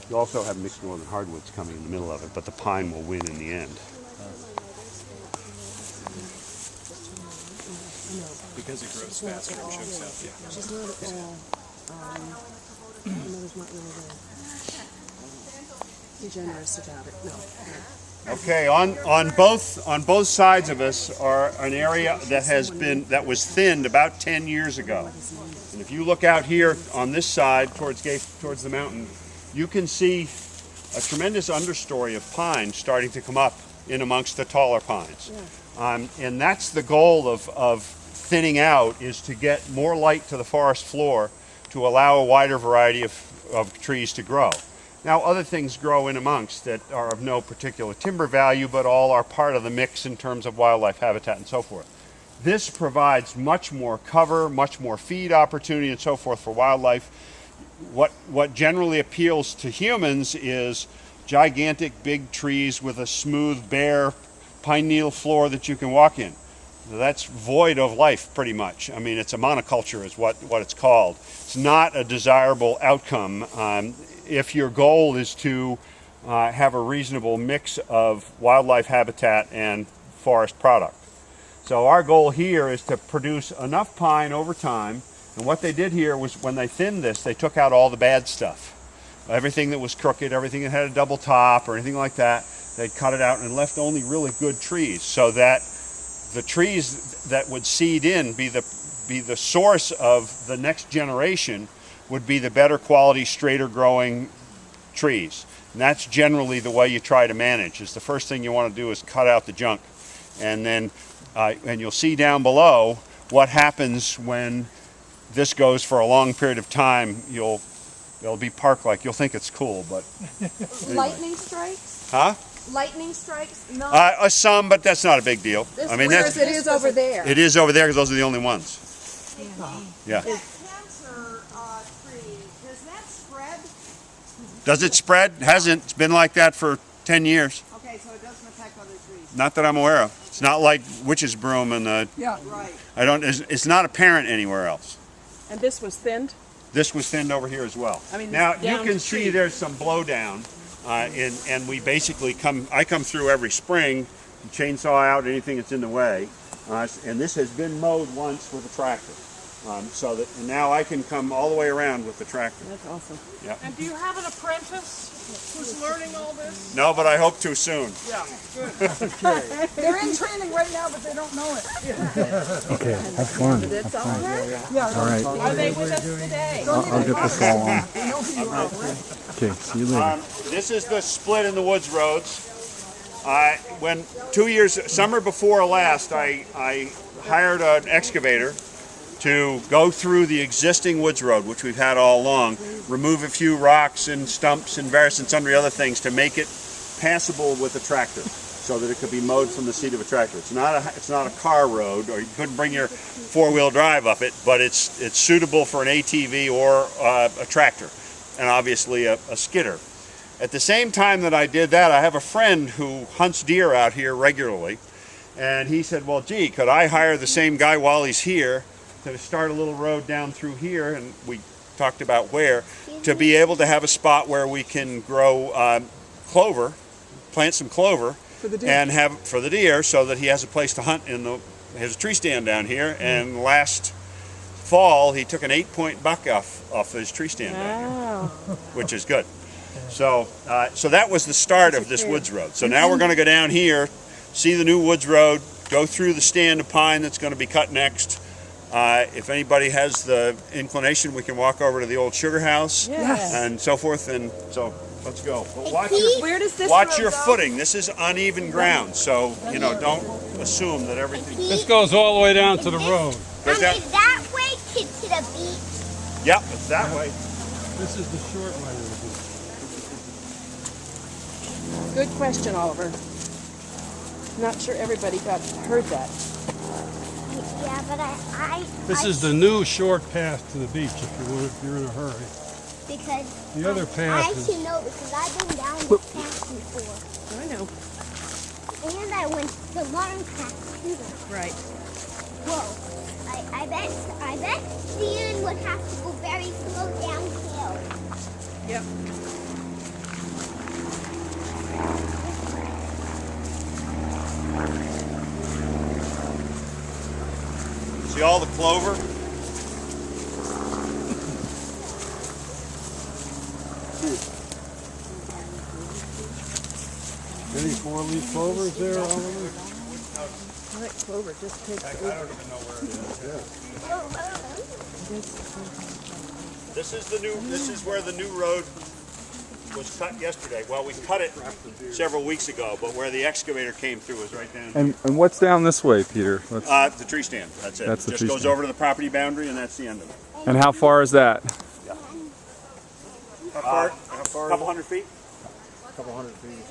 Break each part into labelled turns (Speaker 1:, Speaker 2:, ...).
Speaker 1: You also have mixed northern hardwoods coming in the middle of it, but the pine will win in the end.
Speaker 2: Because it grows faster and chokes out the apple.
Speaker 3: She's not at all, my mother's not really too generous about it, no.
Speaker 1: Okay, on both sides of us are an area that was thinned about 10 years ago. And if you look out here on this side towards the mountain, you can see a tremendous understory of pine starting to come up in amongst the taller pines. And that's the goal of thinning out, is to get more light to the forest floor to allow a wider variety of trees to grow. Now, other things grow in amongst that are of no particular timber value, but all are part of the mix in terms of wildlife habitat and so forth. This provides much more cover, much more feed opportunity and so forth for wildlife. What generally appeals to humans is gigantic big trees with a smooth, bare pine needle floor that you can walk in. That's void of life, pretty much. I mean, it's a monoculture is what it's called. It's not a desirable outcome if your goal is to have a reasonable mix of wildlife habitat and forest product. So our goal here is to produce enough pine over time. And what they did here was, when they thinned this, they took out all the bad stuff. Everything that was crooked, everything that had a double top or anything like that, they cut it out and left only really good trees, so that the trees that would seed in, be the source of the next generation, would be the better quality, straighter growing trees. And that's generally the way you try to manage. Is the first thing you want to do is cut out the junk. And then, and you'll see down below what happens when this goes for a long period of time. It'll be park-like. You'll think it's cool, but anyway.
Speaker 4: Lightning strikes?
Speaker 1: Huh?
Speaker 4: Lightning strikes? No.
Speaker 1: Some, but that's not a big deal. I mean,
Speaker 3: Whereas it is over there.
Speaker 1: it is over there because those are the only ones. Yeah.
Speaker 4: Cancer tree, does that spread?
Speaker 1: Does it spread? Hasn't. It's been like that for 10 years.
Speaker 4: Okay, so it doesn't affect other trees.
Speaker 1: Not that I'm aware of. It's not like witch's broom and
Speaker 3: Yeah.
Speaker 4: Right.
Speaker 1: it's not apparent anywhere else.
Speaker 3: And this was thinned?
Speaker 1: This was thinned over here as well.
Speaker 3: I mean,
Speaker 1: now you can see
Speaker 3: downstream.
Speaker 1: there's some blowdown, and we basically I come through every spring, and chainsaw out anything that's in the way, and this has been mowed once with a tractor, and now I can come all the way around with the tractor.
Speaker 3: That's awesome.
Speaker 1: Yeah.
Speaker 5: And do you have an apprentice who's learning all this?
Speaker 1: No, but I hope to soon.
Speaker 5: Yeah, good.
Speaker 3: They're in training right now, but they don't know it.
Speaker 6: Okay, have fun.
Speaker 3: It's all right?
Speaker 6: All right,
Speaker 5: Are they with us today?
Speaker 6: I'll get this all on.
Speaker 3: They know who you are.
Speaker 6: Okay, see you later.
Speaker 1: This is the split in the woods roads. When summer before last, I hired an excavator to go through the existing woods road, which we've had all along, remove a few rocks and stumps and various and sundry other things to make it passable with a tractor, so that it could be mowed from the seat of a tractor. It's not a car road, or you couldn't bring your four-wheel drive up it, but it's suitable for an ATV or a tractor, and obviously a skidder. At the same time that I did that, I have a friend who hunts deer out here regularly, and he said, well, gee, could I hire the same guy while he's here to start a little road down through here, and we talked about where, to be able to have a spot where we can grow clover, plant some clover,
Speaker 3: For the deer.
Speaker 1: and have for the deer, so that he has a place to hunt his tree stand down here. And last fall he took an 8-point buck off his tree stand down here, which is good. So that was the start of this woods road. So now we're going to go down here, see the new woods road, go through the stand of pine that's going to be cut next. If anybody has the inclination, we can walk over to the old sugar house and so forth. And so let's go. But
Speaker 4: Where does this
Speaker 1: watch
Speaker 4: road
Speaker 1: your
Speaker 4: go?
Speaker 1: footing. This is uneven ground, so don't assume that everything.
Speaker 7: This goes all the way down to the road.
Speaker 1: Does that?
Speaker 8: Is that way to the beach?
Speaker 1: Yep, it's that way.
Speaker 7: This is the short way of
Speaker 3: Good question, Oliver. Not sure everybody heard that.
Speaker 8: Yeah, but
Speaker 7: This is the new short path to the beach if you're in a hurry.
Speaker 8: because
Speaker 7: The other
Speaker 8: I
Speaker 7: path is
Speaker 8: should know because I've been down this path before,
Speaker 3: I know.
Speaker 8: and I went to long path too.
Speaker 3: Right.
Speaker 8: Whoa! I bet Steven would have to go very slow downhill.
Speaker 3: Yep.
Speaker 1: all the clover.
Speaker 7: Any four-leaf clovers there, Oliver?
Speaker 3: I like clover, just takes
Speaker 1: I don't even know where it is. This is where the new road was cut yesterday. Well, we cut it several weeks ago, but where the excavator came through is right down here.
Speaker 6: And what's down this way, Peter?
Speaker 1: The tree stand. That's it.
Speaker 6: That's the
Speaker 1: Just
Speaker 6: tree
Speaker 1: goes
Speaker 6: stand.
Speaker 1: over to the property boundary, and that's the end of it.
Speaker 6: And how far is that?
Speaker 1: How far? A couple hundred feet.
Speaker 7: Couple hundred feet.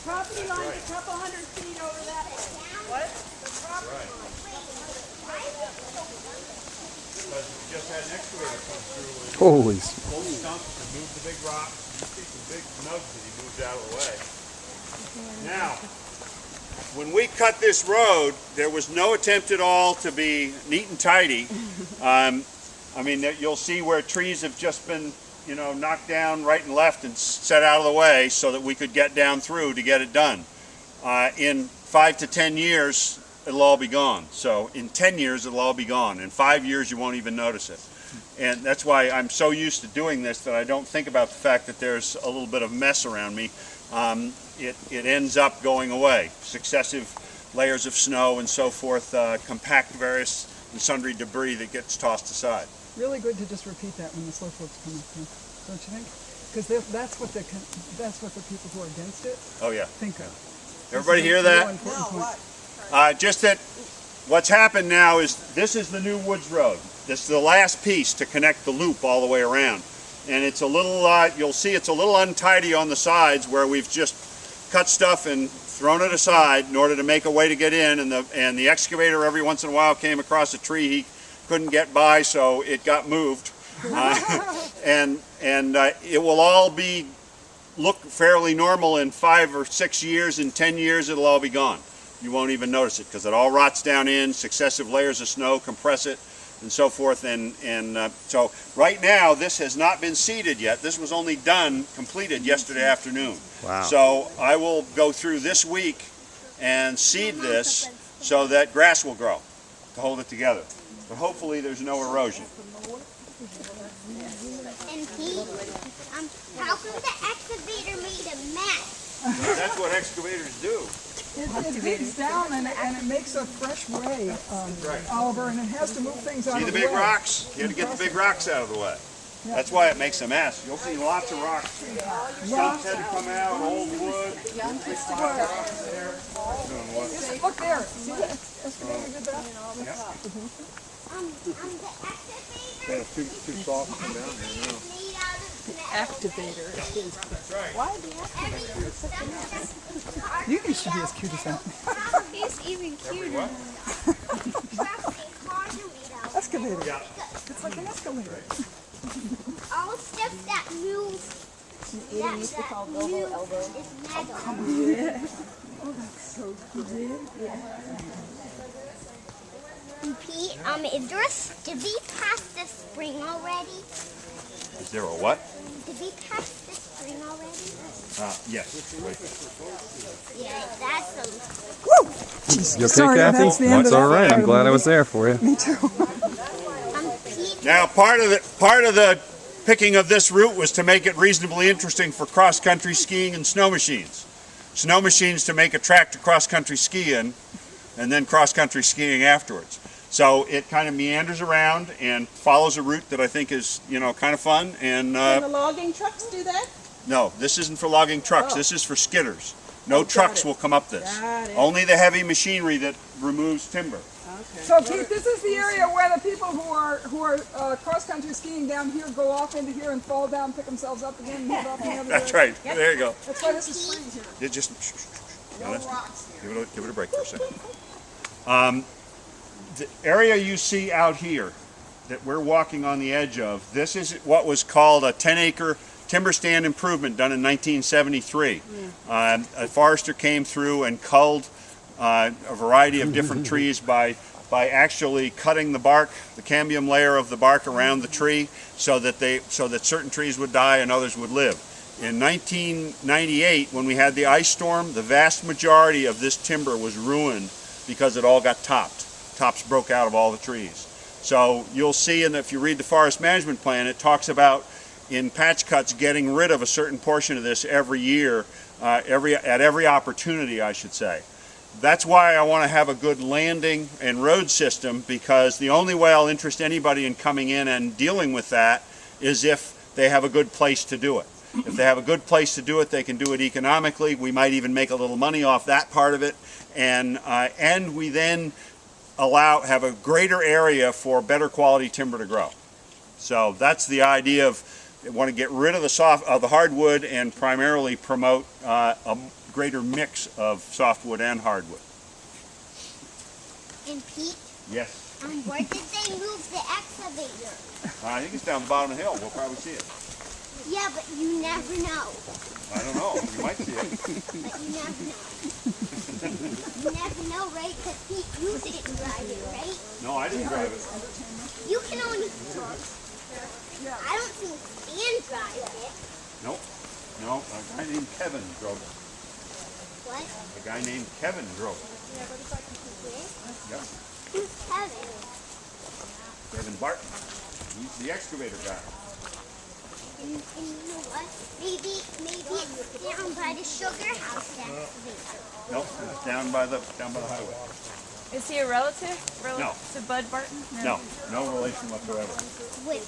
Speaker 4: Property line's a couple hundred feet over that way. What? The property.
Speaker 1: Because we just had an excavator come through and
Speaker 6: Holy.
Speaker 1: pull the stumps and move the big rocks. You see some big nugs that he moved out of the way. Now, when we cut this road, there was no attempt at all to be neat and tidy. I mean, you'll see where trees have just been, you know, knocked down right and left and set out of the way so that we could get down through to get it done. In 5 to 10 years, it'll all be gone. So in 10 years, it'll all be gone. In 5 years, you won't even notice it. And that's why I'm so used to doing this that I don't think about the fact that there's a little bit of mess around me. It ends up going away. Successive layers of snow and so forth compact various and sundry debris that gets tossed aside.
Speaker 5: Really good to just repeat that when the slow folks come up here, don't you think? Because that's what the people who are against it
Speaker 1: Oh yeah.
Speaker 5: think of.
Speaker 1: Everybody hear that? Just that what's happened now is this is the new woods road. This is the last piece to connect the loop all the way around. And it's a little, you'll see it's a little untidy on the sides where we've just cut stuff and thrown it aside in order to make a way to get in. And the excavator every once in a while came across a tree he couldn't get by, so it got moved. And it will all look fairly normal in 5 or 6 years. In 10 years, it'll all be gone. You won't even notice it because it all rots down in, successive layers of snow compress it, and so forth. So right now, this has not been seeded yet. This was only completed yesterday afternoon.
Speaker 6: Wow.
Speaker 1: So I will go through this week and seed this so that grass will grow to hold it together. But hopefully there's no erosion.
Speaker 8: And Pete, how come the excavator made a mess?
Speaker 1: That's what excavators do.
Speaker 5: It digs down and it makes a fresh way, Oliver, and it has to move things out
Speaker 1: See
Speaker 5: of
Speaker 1: the
Speaker 5: the
Speaker 1: big
Speaker 5: way.
Speaker 1: rocks? You have to get the big rocks out of the way. That's why it makes a mess. You'll see lots of rocks. Stumps had to come out, old wood.
Speaker 5: Look there. See the excavator did that?
Speaker 8: The excavator
Speaker 7: Yeah, too soft to come down here now.
Speaker 8: made out of metal.
Speaker 3: activator. Why the excavator is such a mess?
Speaker 5: You used to be as cute as that.
Speaker 8: He's even cuter.
Speaker 5: Excavator. It's like an escalator.
Speaker 8: All stuff that moves. That moves is metal. Pete, is there did we pass the spring already?
Speaker 1: Is there a what?
Speaker 8: Did we pass the spring already?
Speaker 1: Yes.
Speaker 8: Yeah, that's a...
Speaker 6: You okay,
Speaker 5: Sorry,
Speaker 6: Kathy?
Speaker 5: that's the end
Speaker 6: That's
Speaker 5: of
Speaker 6: all
Speaker 5: that
Speaker 6: right.
Speaker 5: part
Speaker 6: I'm
Speaker 5: of
Speaker 6: glad
Speaker 5: the
Speaker 6: I was there for you.
Speaker 5: Me too.
Speaker 8: Pete,
Speaker 1: Now part of the picking of this route was to make it reasonably interesting for cross-country skiing and snow machines. Snow machines to make a track to cross-country skiing and then cross-country skiing afterwards. So it kind of meanders around and follows a route that I think is, kind of fun. And
Speaker 4: Can the logging trucks do that?
Speaker 1: no, this isn't for logging trucks. This is for skidders. No trucks will come up this.
Speaker 4: Got it.
Speaker 1: Only the heavy machinery that removes timber.
Speaker 5: So Pete, this is the area where the people who are cross-country skiing down here go off into here and fall down, pick themselves up again, and move off the other
Speaker 1: That's
Speaker 5: direction.
Speaker 1: right. There you go.
Speaker 5: That's why this is free here.
Speaker 1: You just give it a break for a second. The area you see out here that we're walking on the edge of, this is what was called a 10-acre timber stand improvement done in 1973. A forester came through and culled a variety of different trees by actually cutting the bark, the cambium layer of the bark around the tree, so that certain trees would die and others would live. In 1998, when we had the ice storm, the vast majority of this timber was ruined because it all got topped. Tops broke out of all the trees. So you'll see, and if you read the forest management plan, it talks about in patch cuts getting rid of a certain portion of this every year, at every opportunity, I should say. That's why I want to have a good landing and road system, because the only way I'll interest anybody in coming in and dealing with that is if they have a good place to do it. If they have a good place to do it, they can do it economically. We might even make a little money off that part of it, and we then have a greater area for better quality timber to grow. So that's the idea of want to get rid of the hardwood and primarily promote a greater mix of softwood and hardwood.
Speaker 8: And Pete,
Speaker 1: Yes.
Speaker 8: where did they move the excavator?
Speaker 1: I think it's down the bottom of the hill. We'll probably see it.
Speaker 8: Yeah, but you never know.
Speaker 1: I don't know. You might see it.
Speaker 8: But you never know. You never know, right? Because Pete, you didn't drive it, right?
Speaker 1: No, I didn't drive it.
Speaker 8: You can only... I don't think Stan drives it.
Speaker 1: Nope. No, a guy named Kevin drove it.
Speaker 8: What?
Speaker 1: A guy named Kevin drove it. Yep.
Speaker 8: Who's Kevin?
Speaker 1: Kevin Barton. He's the excavator guy.
Speaker 8: And you know what? Maybe it's down by the sugar house, the excavator.
Speaker 1: Nope, it's down by the highway.
Speaker 4: Is he a relative?
Speaker 1: No.
Speaker 4: To Bud Barton?
Speaker 1: No, no relation whatsoever.
Speaker 8: Wait.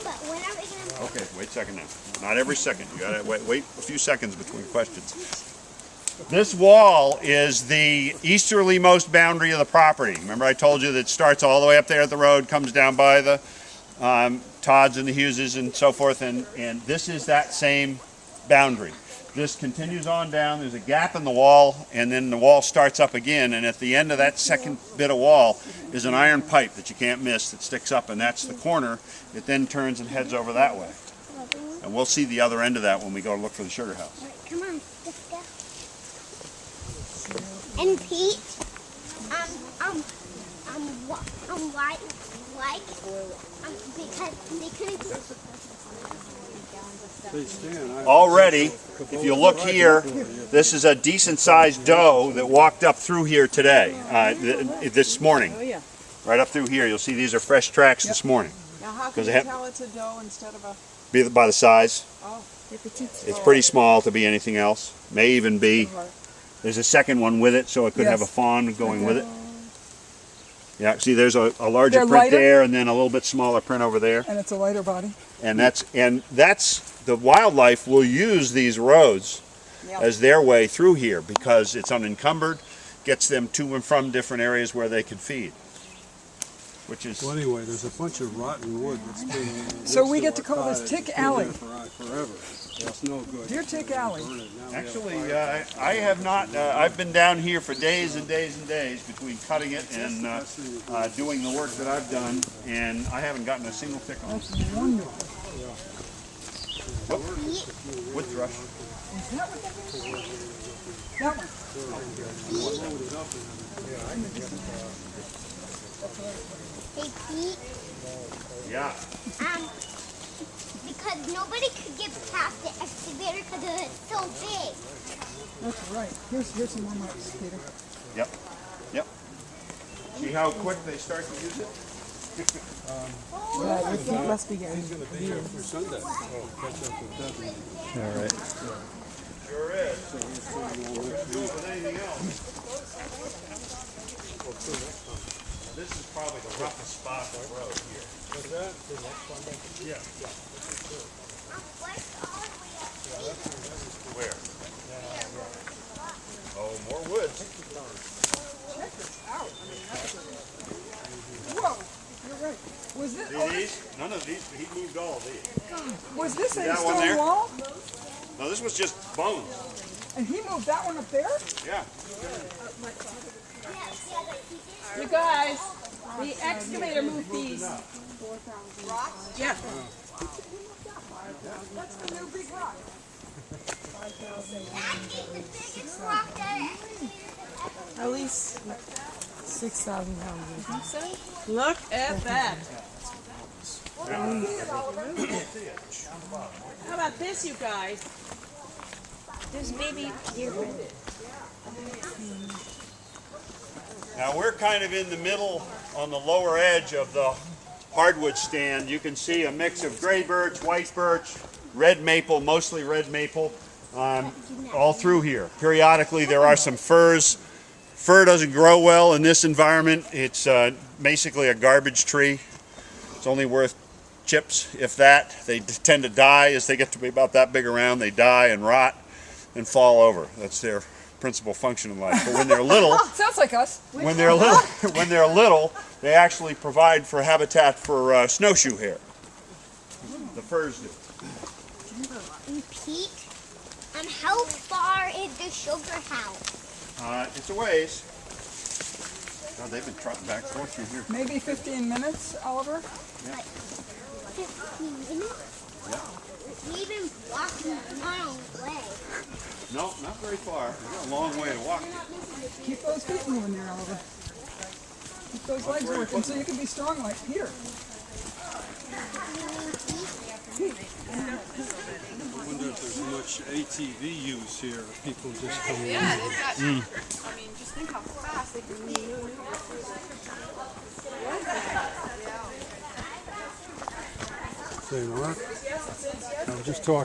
Speaker 8: But when are we going to...
Speaker 1: Okay, wait a second now. Not every second. You gotta wait a few seconds between questions. This wall is the easterlymost boundary of the property. Remember I told you that it starts all the way up there at the road, comes down by the Todds and the Hugheses and so forth, and this is that same boundary. This continues on down, there's a gap in the wall, and then the wall starts up again, and at the end of that second bit of wall is an iron pipe that you can't miss that sticks up, and that's the corner. It then turns and heads over that way. And we'll see the other end of that when we go to look for the sugar house.
Speaker 8: All right, come on, let's go. And Pete, because they couldn't do
Speaker 1: Already, if you look here, this is a decent sized doe that walked up through here today, this morning.
Speaker 3: Oh, yeah.
Speaker 1: Right up through here, you'll see these are fresh tracks this morning.
Speaker 5: Now how can
Speaker 1: Because
Speaker 5: you
Speaker 1: they have-
Speaker 5: tell it's a doe instead of a...
Speaker 1: By the size.
Speaker 5: Oh,
Speaker 1: It's pretty small to be anything else. May even be, there's a second one with it, so it could have a
Speaker 5: Yes.
Speaker 1: fawn going with it. Yeah, see there's a larger
Speaker 5: They're
Speaker 1: print
Speaker 5: lighter?
Speaker 1: there and then a little bit smaller print over there.
Speaker 5: and it's a lighter body.
Speaker 1: And that's the wildlife will use these roads
Speaker 5: Yeah.
Speaker 1: as their way through here because it's unencumbered, gets them to and from different areas where they can feed. Which is
Speaker 7: Well, anyway, there's a bunch of rotten wood that's been...
Speaker 5: So we get to call this Tick Alley.
Speaker 7: Forever. That's no good.
Speaker 5: Dear Tick Alley.
Speaker 1: actually I have not. I've been down here for days and days and days between cutting it and doing the work that I've done, and I haven't gotten a single tick on it.
Speaker 5: That's wonderful.
Speaker 1: Wood thrush.
Speaker 5: Is that what that is? That one.
Speaker 8: Hey Pete,
Speaker 1: Yeah.
Speaker 8: because nobody could get past the excavator because it's so big.
Speaker 5: That's right. Here's some more marks, Peter.
Speaker 1: Yep. Yep. See how quick they start to use it?
Speaker 5: Yeah, it must be getting...
Speaker 7: He's going to be here for Sunday. Oh, catch up with Devin.
Speaker 6: All right.
Speaker 1: Sure is. Couldn't do it with anything else. This is probably the roughest spot on the road here.
Speaker 8: What's all the way up here?
Speaker 1: Where? Oh, more woods.
Speaker 5: Whoa, you're right. Was this...
Speaker 1: See these? None of these. He moved all of these.
Speaker 5: Was this a
Speaker 1: that one
Speaker 5: stone
Speaker 1: there?
Speaker 5: wall?
Speaker 1: No, this was just bones.
Speaker 5: And he moved that one up there?
Speaker 1: Yeah.
Speaker 3: You guys, the excavator moved these.
Speaker 5: Rocks?
Speaker 3: Yeah.
Speaker 5: That's the new big rock.
Speaker 8: That's the biggest rock that
Speaker 3: At least 6,000 pounds. Look at that.
Speaker 1: Yeah.
Speaker 3: How about this, you guys? There's maybe here.
Speaker 1: Now we're kind of in the middle on the lower edge of the hardwood stand. You can see a mix of gray birch, white birch, red maple, mostly red maple, all through here. Periodically there are some firs. Fir doesn't grow well in this environment. It's basically a garbage tree. It's only worth chips, if that. They tend to die as they get to be about that big around. They die and rot and fall over. That's their principal function in life. But when they're little,
Speaker 5: Sounds like us.
Speaker 1: when they're little, they actually provide for habitat for snowshoe hare. The firs do.
Speaker 8: Pete, how far is the sugar house?
Speaker 1: It's a ways. God, they've been trotting back and forth through here.
Speaker 5: Maybe 15 minutes, Oliver?
Speaker 8: 15 minutes? We've been walking a long way.
Speaker 1: No, not very far. We've got a long way to walk.
Speaker 5: Keep those feet moving there, Oliver. Keep those legs working so you can be strong like Peter.
Speaker 7: I wonder if there's much ATV use here. People just come in.
Speaker 3: Yeah, they've got. I mean, just think how fast they can move.
Speaker 7: Say, Mark, I'm just talking.